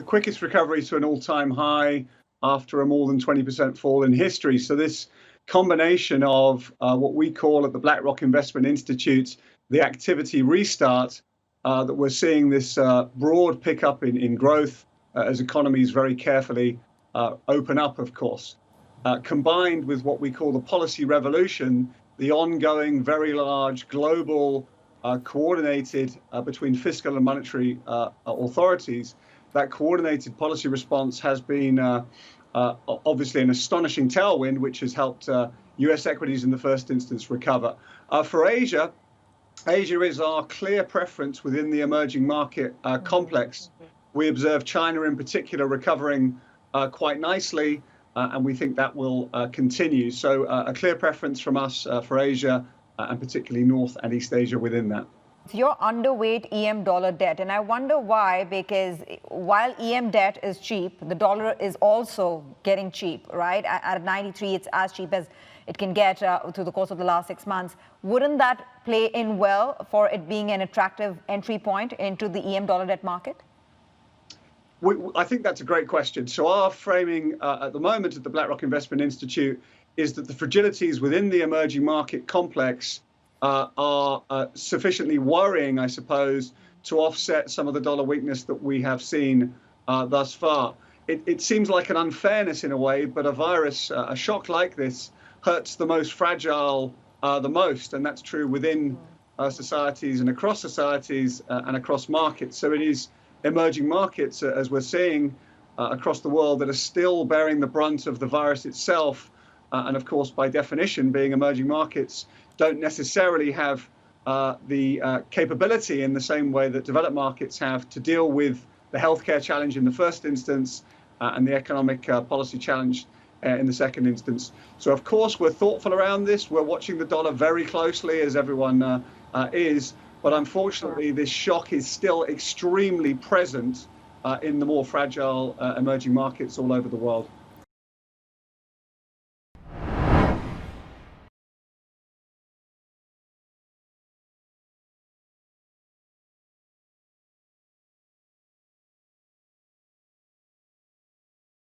quickest recovery to an all-time high after a more than 20% fall in history. So this combination of what we call at the BlackRock Investment Institute the activity restart, that we're seeing this broad pickup in growth as economies very carefully open up, of course, combined with what we call the policy revolution, the ongoing very large global coordinated between fiscal and monetary authorities. That coordinated policy response has been obviously an astonishing tailwind, which has helped US equities in the first instance recover. For Asia, Asia is our clear preference within the emerging market complex. We observe China in particular recovering quite nicely, and we think that will continue. So a clear preference from us for Asia, and particularly North and East Asia within that. So you're underweight EM dollar debt, and I wonder why, because while EM debt is cheap, the dollar is also getting cheap, right? At 93, it's as cheap as it can get through the course of the last 6 months. Wouldn't that play in well for it being an attractive entry point into the EM dollar debt market? I think that's a great question. So our framing at the moment at the BlackRock Investment Institute is that the fragilities within the emerging market complex are sufficiently worrying, I suppose, to offset some of the dollar weakness that we have seen thus far. It seems like an unfairness in a way, but a virus, a shock like this, hurts the most fragile the most, and that's true within societies and across societies and across markets. So it is emerging markets, as we're seeing across the world, that are still bearing the brunt of the virus itself. And of course, by definition, being emerging markets don't necessarily have the capability in the same way that developed markets have to deal with the healthcare challenge in the first instance and the economic policy challenge in the second instance. So, of course, we're thoughtful around this. We're watching the dollar very closely, as everyone is. But unfortunately, this shock is still extremely present in the more fragile emerging markets all over the world.